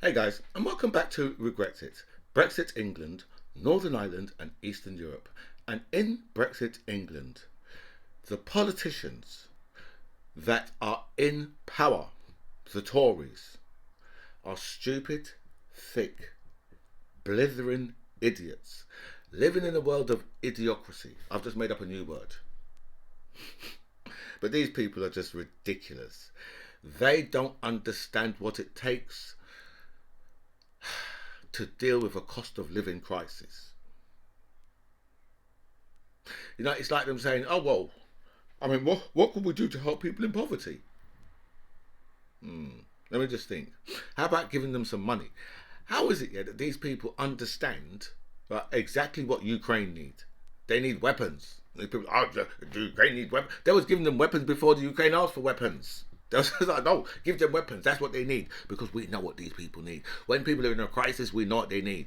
Hey guys, and welcome back to Brexit. Brexit England, Northern Ireland, and Eastern Europe. And in Brexit England, the politicians that are in power, the Tories, are stupid, thick, blithering idiots living in a world of idiocracy. I've just made up a new word. But these people are just ridiculous. They don't understand what it takes to deal with a cost of living crisis. You know, it's like them saying, oh, well, I mean, what can we do to help people in poverty? Let me just think. How about giving them some money? How is it that these people understand exactly what Ukraine need? They need weapons. People, oh, the Ukraine need weapons. They was giving them weapons before the Ukraine asked for weapons. They was like, no, give them weapons. That's what they need, because we know what these people need. When people are in a crisis, we know what they need.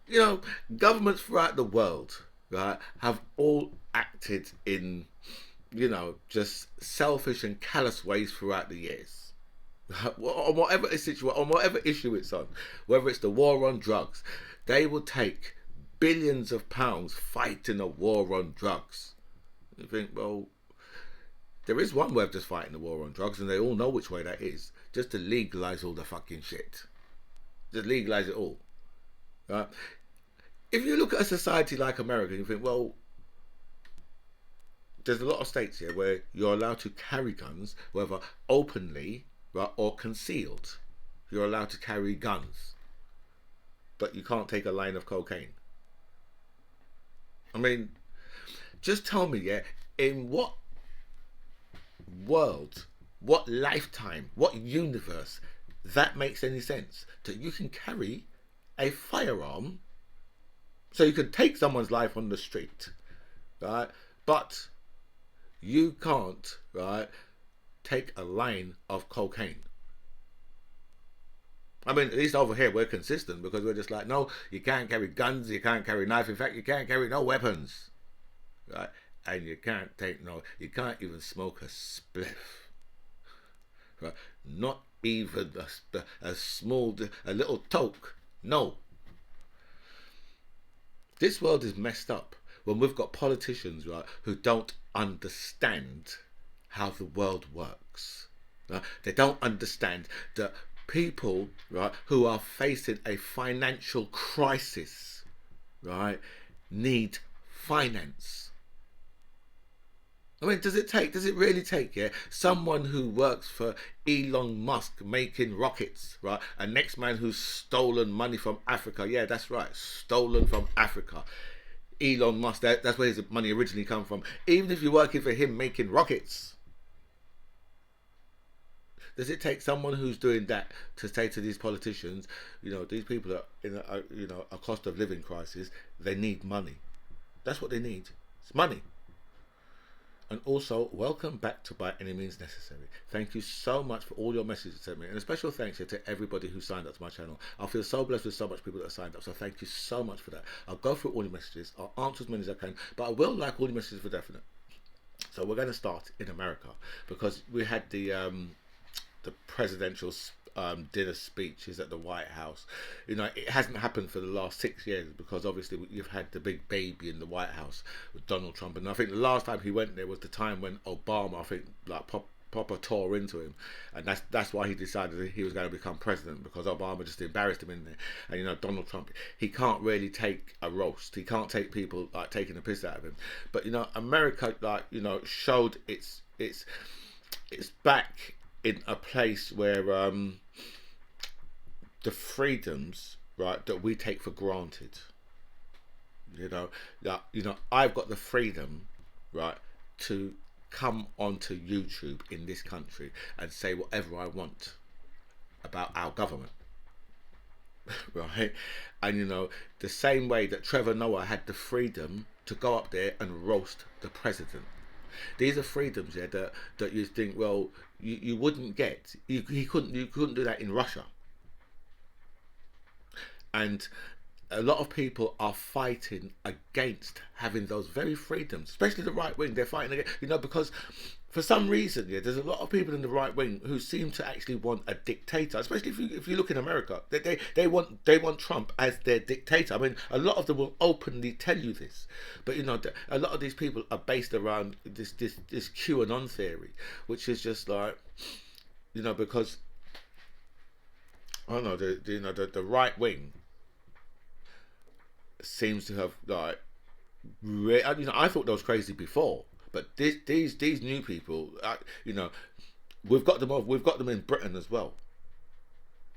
You know, governments throughout the world, right, have all acted in, just selfish and callous ways throughout the years. On whatever issue it's on, whether it's the war on drugs, they will take billions of pounds fighting a war on drugs. You think, well, there is one way of just fighting the war on drugs, and they all know which way that is. Just to legalise all the fucking shit. Just legalise it all. Right? If you look at a society like America, you think, well, there's a lot of states here where you're allowed to carry guns, whether openly, right, or concealed. You're allowed to carry guns, but you can't take a line of cocaine. I mean, just tell me, in what world, what lifetime, what universe that makes any sense? That you can carry a firearm, so you can take someone's life on the street, right? But you can't, right, take a line of cocaine. I mean, at least over here we're consistent, because we're just like, no, you can't carry guns, you can't carry knives. In fact, you can't carry no weapons, right? And you can't you can't even smoke a spliff, right? Not even a little toke. No. This world is messed up when we've got politicians, right, who don't understand how the world works. Right? They don't understand that people, right, who are facing a financial crisis, right, need finance. I mean, does it really take, someone who works for Elon Musk making rockets, right? A next man who's stolen money from Africa. Yeah, that's right, stolen from Africa. Elon Musk, that's where his money originally come from. Even if you're working for him making rockets, does it take someone who's doing that to say to these politicians, these people are in a cost of living crisis, they need money. That's what they need. It's money. And also, welcome back to By Any Means Necessary. Thank you so much for all your messages sent me. And a special thanks here to everybody who signed up to my channel. I feel so blessed with so much people that have signed up. So thank you so much for that. I'll go through all your messages. I'll answer as many as I can. But I will like all your messages for definite. So we're going to start in America, because we had the presidential dinner speeches at the White House. It hasn't happened for the last 6 years, because obviously you've had the big baby in the White House with Donald Trump, and I think the last time he went there was the time when Obama, I think, like proper tore into him, and that's why he decided that he was going to become president, because Obama just embarrassed him in there. And Donald Trump, he can't really take a roast. He can't take people like taking the piss out of him. But America, showed its back in a place where the freedoms, right, that we take for granted. I've got the freedom, right, to come onto YouTube in this country and say whatever I want about our government. Right? And the same way that Trevor Noah had the freedom to go up there and roast the president. These are freedoms, that you think, well, you wouldn't get. You couldn't do that in Russia. And a lot of people are fighting against having those very freedoms, especially the right wing. They're fighting against, because for some reason, yeah, there's a lot of people in the right wing who seem to actually want a dictator, especially if you look in America. They want Trump as their dictator. I mean, a lot of them will openly tell you this, but you know, a lot of these people are based around this QAnon theory, which is just like, you know, because I don't know, the right wing seems to have like, you know, I thought that was crazy before. But these new people, you know, we've got them. We've got them in Britain as well.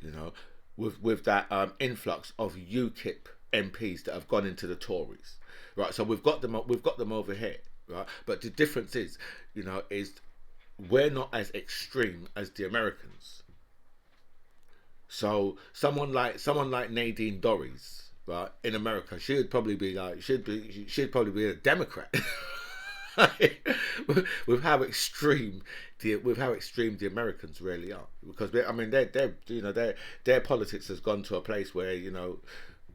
You know, with that influx of UKIP MPs that have gone into the Tories, right? So we've got them. We've got them over here, right? But the difference is, you know, is we're not as extreme as the Americans. So someone like Nadine Dorries, right, in America, she'd probably be a Democrat. with how extreme the Americans really are, because I mean they're you know their politics has gone to a place where, you know,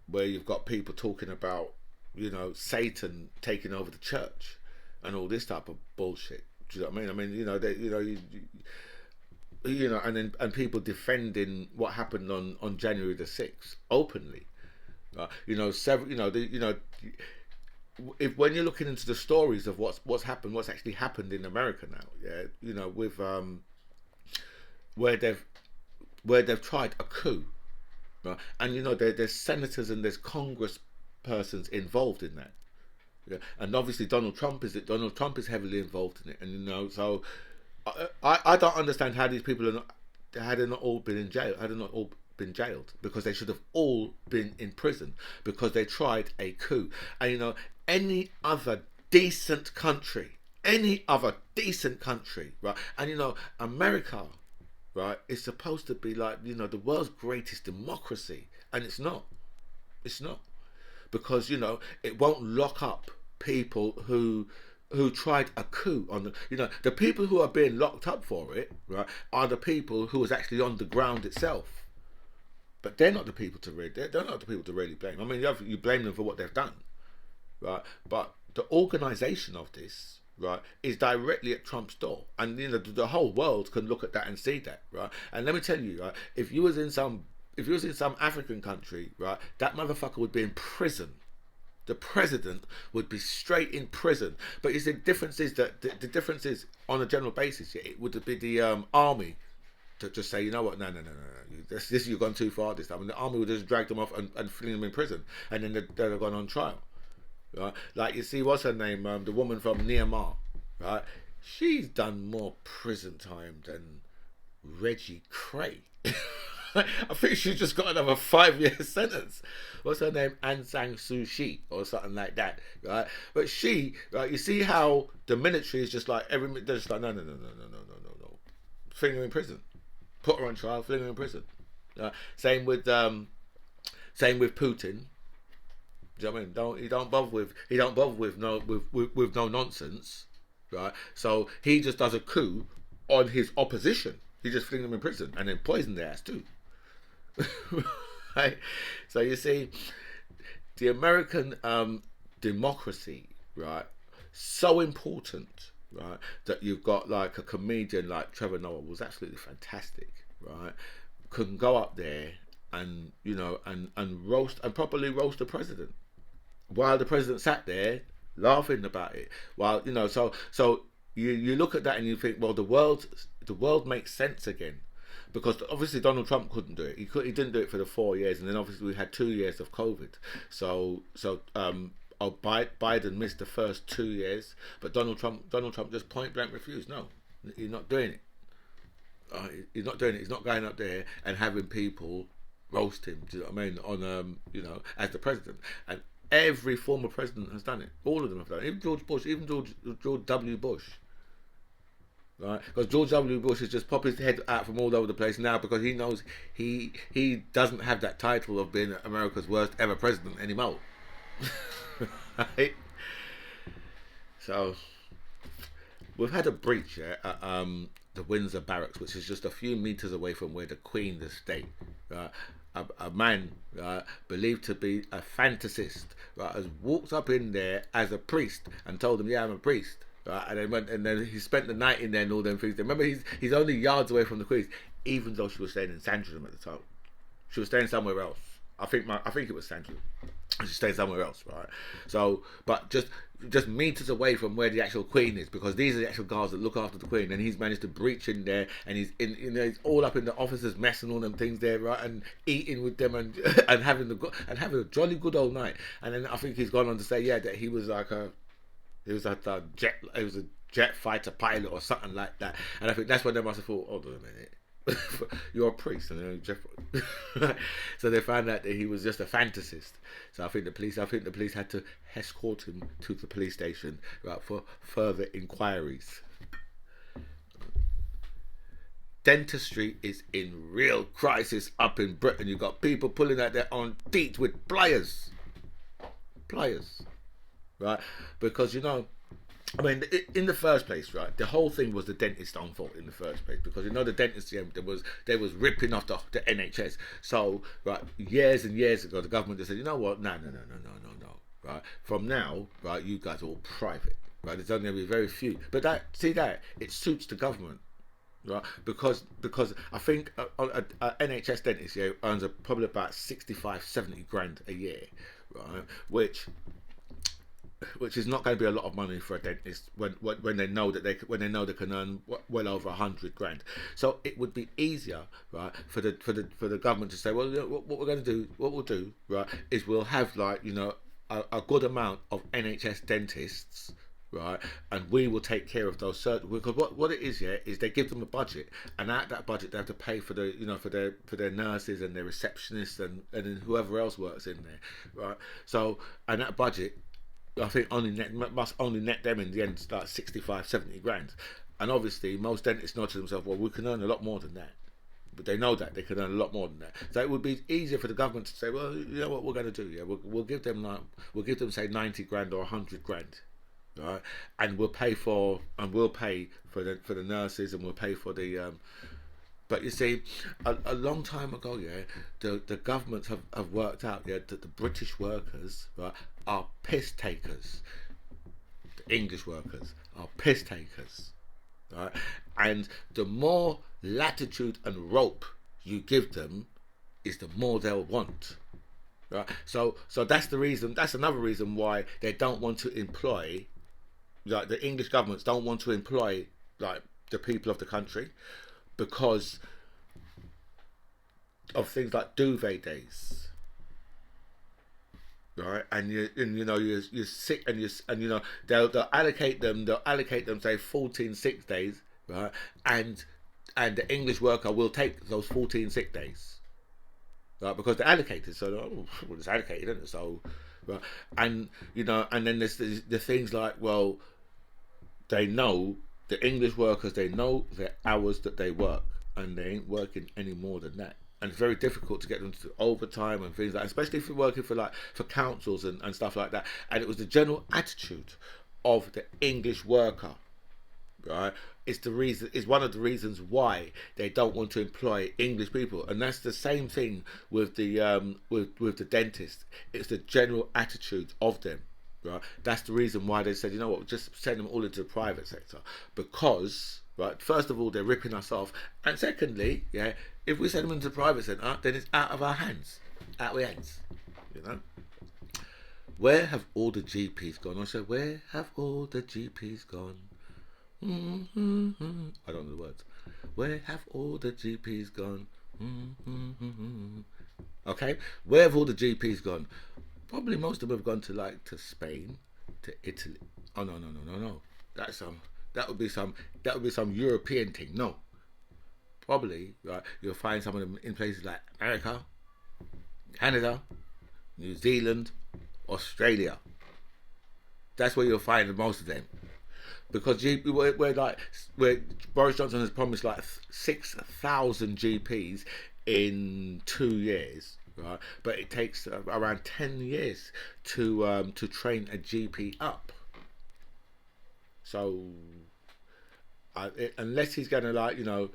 where you've got people talking about, you know, Satan taking over the church and all this type of bullshit. Do you know what I mean? I mean, you know, you know, and then people defending what happened on January the 6th openly, you know, several, you know, if when you're looking into the stories of what's actually happened in America now, yeah, you know, with where they've tried a coup, right? And you know, there's senators and there's Congress persons involved in that, yeah, and obviously Donald Trump is heavily involved in it, and you know, so I don't understand how these people are not, had they not all been in jail, had they not all been jailed, because they should have all been in prison because they tried a coup. And you know, any other decent country, right? And you know, America, right, is supposed to be like, you know, the world's greatest democracy, and it's not, because you know, it won't lock up people who tried a coup on the, you know, the people who are being locked up for it, right, are the people who was actually on the ground itself. But they're not the people to really, they're not the people to really blame. I mean, you blame them for what they've done, right? But the organisation of this, right, is directly at Trump's door, and you know, the whole world can look at that and see that, right? And let me tell you, right, if you was in some African country, right, that motherfucker would be in prison. The president would be straight in prison. But you see, the difference is that the difference is, on a general basis, yeah, it would be the army to just say, you know what, no, this you've gone too far this time, and the army would just drag them off and fling them in prison, and then they'd have gone on trial, right? Like, you see, what's her name, the woman from Myanmar, right? She's done more prison time than Reggie Cray. I think she's just got another 5-year sentence. What's her name? Aung San Suu Kyi or something like that, right? But she, right, you see how the military is just like, they're just like, no, fling her in prison, put her on trial, fling her in prison. Same with Putin. Do you know what I mean? He don't bother with no nonsense, right? So he just does a coup on his opposition. He just flings them in prison and then poison their ass too. Right? So you see, the American democracy, right, so important, right, that you've got like a comedian like Trevor Noah, was absolutely fantastic, right, can go up there and, you know, and roast, and properly roast the president, while the president sat there laughing about it, while, you know, so you look at that and you think, well, the world makes sense again, because obviously Donald Trump couldn't do it. He didn't do it for the 4 years, and then obviously we had 2 years of COVID. So Biden missed the first 2 years, but Donald Trump just point blank refused. No, he's not doing it. He's not doing it. He's not going up there and having people roast him. Do you know what I mean? On you know, as the president. And every former president has done it. All of them have done it. Even George Bush, even George W. Bush. Right, because George W. Bush has just popped his head out from all over the place now, because he knows he doesn't have that title of being America's worst ever president anymore. Right? So we've had a breach at the Windsor Barracks, which is just a few meters away from where the Queen is staying. A man believed to be a fantasist, right, has walked up in there as a priest and told them, yeah, I'm a priest. right? And then went, and then he spent the night in there and all them things. Remember, he's only yards away from the Queen's, even though she was staying in Sandringham at the time. She was staying somewhere else. I think it was Sandringham. She stayed somewhere else, right? So, but just meters away from where the actual Queen is, because these are the actual guards that look after the Queen, and he's managed to breach in there, and he's in, he's all up in the officers' mess and all them things there, right? And eating with them and and having a jolly good old night. And then I think he's gone on to say, yeah, that he was like a jet fighter pilot or something like that. And I think that's when they must have thought, hold on a minute. You're a priest, and so they found out that he was just a fantasist. So I think the police had to escort him to the police station, right, for further inquiries. Dentistry is in real crisis up in Britain. You've got people pulling out their own teeth with pliers, right? Because I mean, in the first place, right, the whole thing was the dentist's own fault in the first place, because the dentist, they was ripping off the NHS. So, right, years and years ago, the government just said, you know what, no, right, from now, right, you guys are all private, right, there's only going to be very few. But it suits the government, right, because I think a NHS dentist earns probably about 65-70 grand a year, right, which is not going to be a lot of money for a dentist when they know that they can earn well over 100 grand. So it would be easier, right, for the government to say, well, what we'll do, right, is we'll have a good amount of NHS dentists, right, and we will take care of those certain, because what it is, is they give them a budget, and out that budget they have to pay for their nurses and their receptionists and then whoever else works in there, right? So, and that budget, I think must only net them in the end like 65-70 grand. And obviously most dentists know to themselves, well, we can earn a lot more than that. But they know that they can earn a lot more than that. So it would be easier for the government to say, well, you know what we're going to do, we'll give them say 90 grand or 100 grand, right? And we'll pay for the nurses, and we'll pay for the but you see, a long time ago, the governments have worked out, that the British workers, right, are piss takers. The English workers are piss takers, right? And the more latitude and rope you give them, is the more they'll want, right? So that's the reason. That's another reason why they don't want to employ, like the English governments don't want to employ like the people of the country, because of things like duvet days, right? And you're sick, and they'll allocate them say 14 sick days, right? And the English worker will take those 14 sick days, right? Because they're allocated. So it's allocated, isn't it? So, right? And and then there's the things like, well, they know the English workers, they know their hours that they work, and they ain't working any more than that. And it's very difficult to get them to overtime and things like that, especially if you're working for councils and stuff like that. And it was the general attitude of the English worker, right? It's one of the reasons why they don't want to employ English people. And that's the same thing with the with the dentist. It's the general attitude of them. Right? That's the reason why they said, you know what, just send them all into the private sector, because, right, first of all, they're ripping us off, and secondly, if we send them into the private sector, then it's out of our hands, Where have all the GPs gone? I said, where have all the GPs gone? I don't know the words. Where have all the GPs gone? Okay, where have all the GPs gone? Probably most of them have gone to Spain, to Italy. Oh no. That would be some European thing. No. Probably, right, you'll find some of them in places like America, Canada, New Zealand, Australia. That's where you'll find most of them. Because where Boris Johnson has promised like 6,000 GPs in 2 years. Right, but it takes around 10 years to train a GP up. So unless he's going to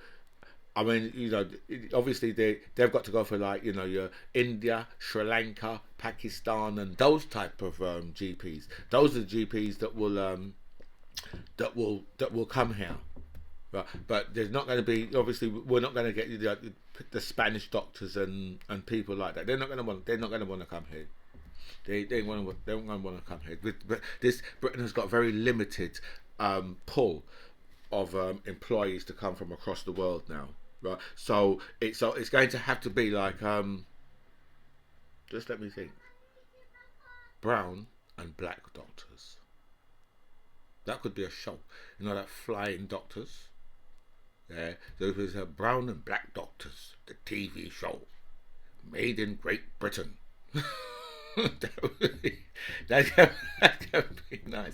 obviously they've got to go for your India, Sri Lanka, Pakistan, and those type of GPs. Those are the GPs that will that will come here. Right. But there's not going to be, obviously we're not going to get the Spanish doctors and people like that. They're not going to want to come here. They don't want to come here. But this Britain has got very limited pull of employees to come from across the world now, right? So it's going to have to be like just let me think, brown and black doctors. That could be a show, you know, that Flying Doctors. Yeah, so it was Brown and Black Doctors, the TV show, made in Great Britain. that would be nice. That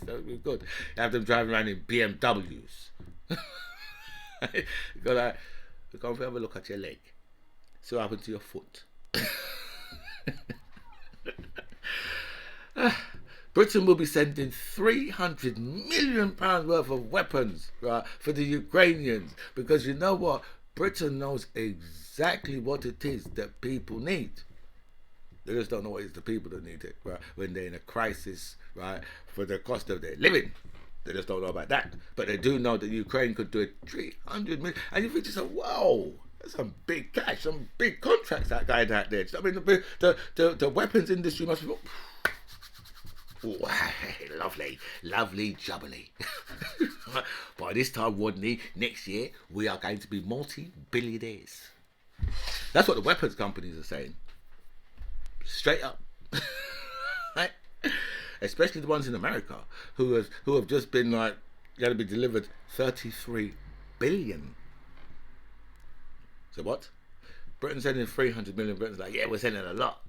would be good. Have them driving around in BMWs. Go like, come have a look at your leg. See what happened to your foot. Britain will be sending £300 million worth of weapons, right, for the Ukrainians, because you know what? Britain knows exactly what it is that people need. They just don't know what it is the people that need it, right? When they're in a crisis, right, for the cost of their living. They just don't know about that. But they do know that Ukraine could do it 300 million. And you think to yourself, whoa, that's some big cash, some big contracts that guy out there. I mean, the weapons industry must be... Wow, lovely, lovely jubbly. By this time, Rodney, next year, we are going to be multi-billionaires. That's what the weapons companies are saying. Straight up. Right? Especially the ones in America, who have just been like, going to be delivered 33 billion. So what? Britain's sending 300 million. Britain's like, yeah, we're sending a lot.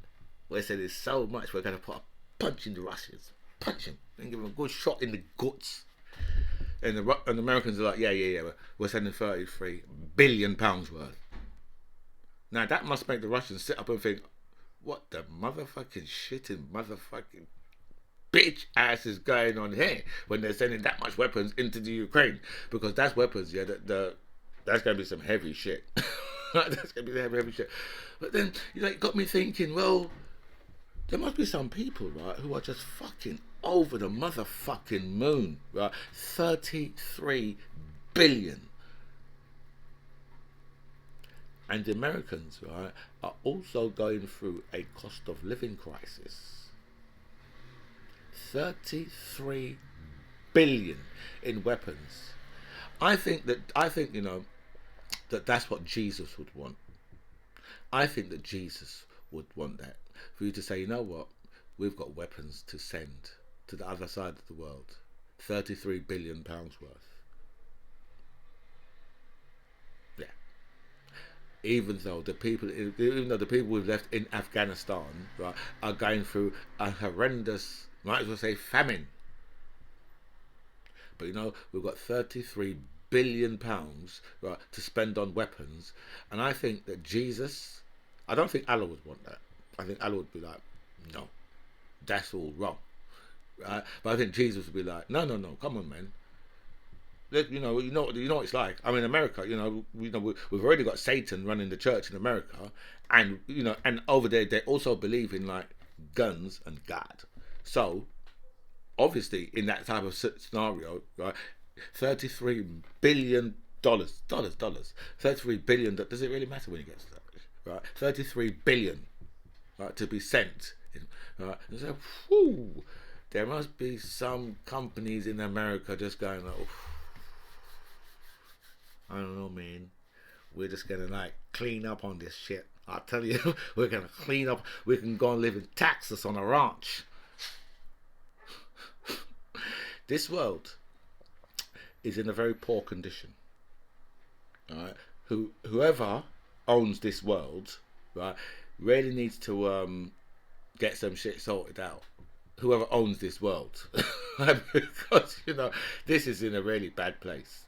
We're sending so much, we're going to put a punch in the Russians, punch him, and give him a good shot in the guts. And the Americans are like, yeah, we're sending £33 billion worth. Now that must make the Russians sit up and think, what the motherfucking shitting motherfucking bitch ass is going on here when they're sending that much weapons into the Ukraine? Because that's weapons, yeah, that's going to be some heavy shit. That's going to be heavy shit. But then, you know, it got me thinking, well, there must be some people, right, who are just fucking over the motherfucking moon, right? 33 billion. And the Americans, right, are also going through a cost of living crisis. 33 billion in weapons. I think you know, that's what Jesus would want. I think that Jesus would want that. For you to say, you know what, we've got weapons to send to the other side of the world. £33 billion worth. Yeah. Even though the people we've left in Afghanistan, right, are going through a horrendous, might as well say, famine. But you know, we've got £33 billion, right, to spend on weapons, and I think that Jesus, I don't think Allah would want that. I think Allah would be like, no, that's all wrong, right? But I think Jesus would be like, no, come on, man. You know what it's like. I mean, America, we've already got Satan running the church in America, and and over there they also believe in like guns and God. So obviously, in that type of scenario, right, $33 billion, $33 billion. Does it really matter when you get to that? Right, 33 billion. Right, to be sent. Right, and so, whew, there must be some companies in America just going, oh, I don't know, man. We're just gonna like clean up on this shit. I tell you, we're gonna clean up. We can go and live in Texas on a ranch. This world is in a very poor condition. Right, whoever owns this world, right, really needs to get some shit sorted out. Whoever owns this world, because this is in a really bad place.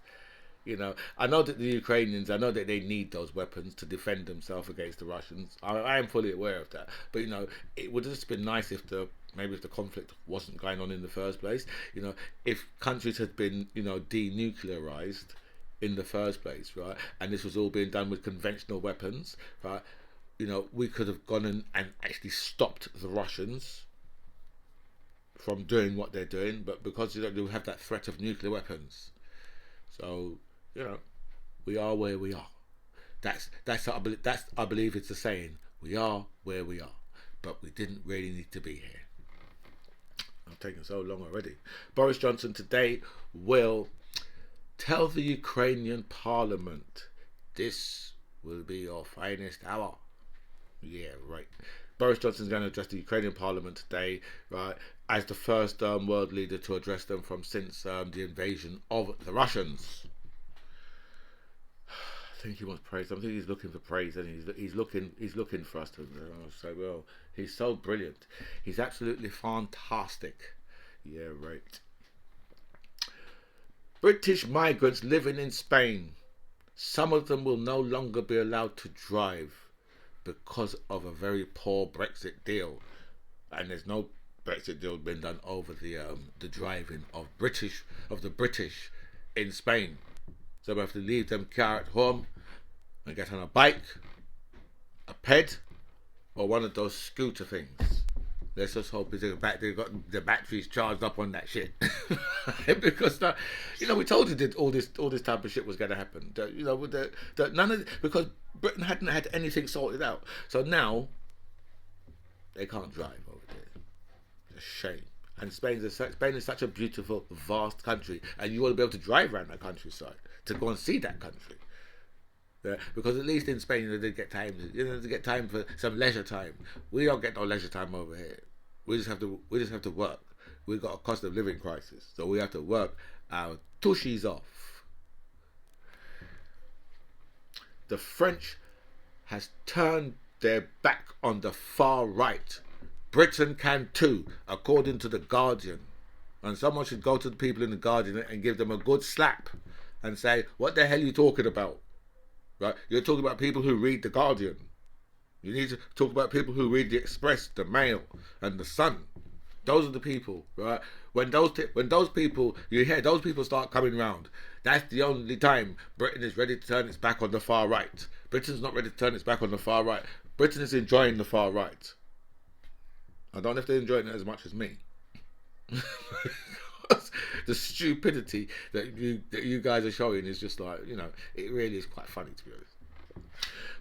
I know that the Ukrainians, I know that they need those weapons to defend themselves against the Russians. I am fully aware of that. But it would have just been nice if the conflict wasn't going on in the first place. If countries had been denuclearized in the first place, right, and this was all being done with conventional weapons, right, we could have gone in and actually stopped the Russians from doing what they're doing, but because you have that threat of nuclear weapons. So we are where we are. That's I believe it's a saying. We are where we are, but we didn't really need to be here. I'm taking so long already. Boris Johnson today will tell the Ukrainian parliament this will be your finest hour. Yeah, right. Boris Johnson is going to address the Ukrainian parliament today, right, as the first world leader to address them since the invasion of the Russians. I think he wants praise. I think he's looking for praise, and he's looking for us to say, well, he's so brilliant. He's absolutely fantastic. Yeah, right. British migrants living in Spain. Some of them will no longer be allowed to drive because of a very poor Brexit deal, and there's no Brexit deal been done over the driving of the British in Spain. So we have to leave them car at home and get on a bike, a ped, or one of those scooter things. Let's just hope they've got the batteries charged up on that shit. Because we told you that all this type of shit was going to happen. Because Britain hadn't had anything sorted out. So now they can't drive over there. It's a shame. And Spain is such a beautiful, vast country, and you want to be able to drive around that countryside to go and see that country. Yeah, because at least in Spain, they get time. They get time for some leisure time. We don't get no leisure time over here. We just have to work. We've got a cost of living crisis, so we have to work our tushies off. The French has turned their back on the far right. Britain can too, according to The Guardian. And someone should go to the people in The Guardian and give them a good slap and say, what the hell are you talking about? Right? You're talking about people who read The Guardian. You need to talk about people who read The Express, The Mail, and The Sun. Those are the people, right? When those people, you hear those people start coming round, that's the only time Britain is ready to turn its back on the far right. Britain's not ready to turn its back on the far right. Britain is enjoying the far right. I don't know if they're enjoying it as much as me. The stupidity that you guys are showing is just like, it really is quite funny, to be honest.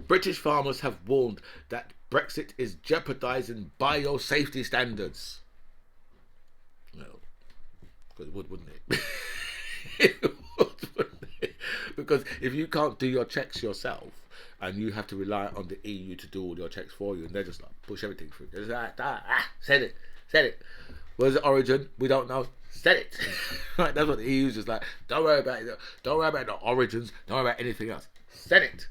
British farmers have warned that Brexit is jeopardising biosafety standards. Well, because it would, wouldn't it? It would, wouldn't it? Because if you can't do your checks yourself, and you have to rely on the EU to do all your checks for you, and they're just like, push everything through. They're just like, said it. Where's the origin? We don't know. Said it. Right, that's what the EU's just like. Don't worry about it. Don't worry about the origins. Don't worry about anything else. Said it.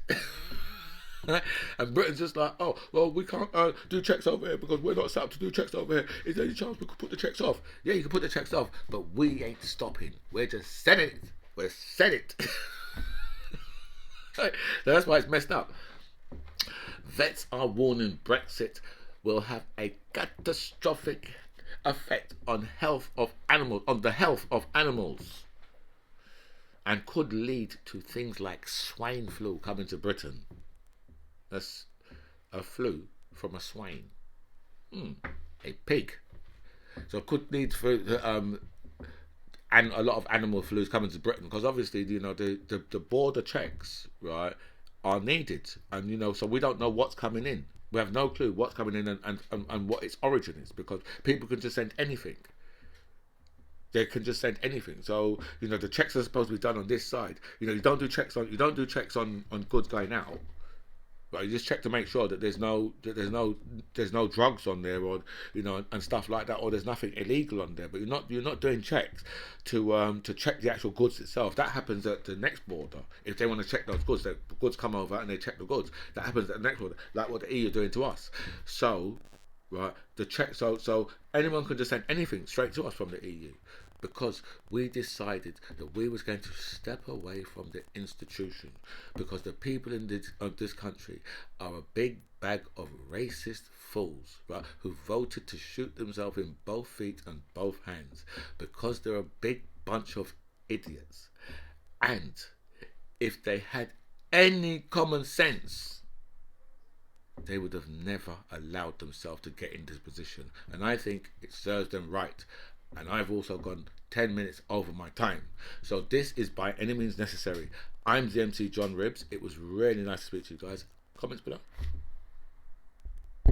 Right? And Britain's just like, oh, well, we can't do checks over here because we're not set up to do checks over here. Is there any chance we could put the checks off? Yeah, you can put the checks off, but we ain't stopping. We're just sending it. We're said it. Right? So that's why it's messed up. Vets are warning Brexit will have a catastrophic effect on the health of animals, and could lead to things like swine flu coming to Britain. That's a flu from a swine, a pig. So it could lead to and a lot of animal flus coming to Britain, because obviously the border checks, right, are needed, and so we don't know what's coming in. We have no clue what's coming in and what its origin is, because people can just send anything. They can just send anything. So the checks are supposed to be done on this side. You don't do checks on goods going out. Right, you just check to make sure that there's no drugs on there, or and stuff like that, or there's nothing illegal on there. But you're not doing checks to check the actual goods itself. That happens at the next border. If they want to check those goods, the goods come over and they check the goods. That happens at the next border, like what the EU are doing to us. So, right, the check. So anyone can just send anything straight to us from the EU. Because we decided that we was going to step away from the institution, because the people in this country are a big bag of racist fools, right, who voted to shoot themselves in both feet and both hands, because they're a big bunch of idiots. And if they had any common sense, they would have never allowed themselves to get in this position. And I think it serves them right. And I've also gone 10 minutes over my time. So this is By Any Means Necessary. I'm the MC John Ribbs. It was really nice to speak to you guys. Comments below.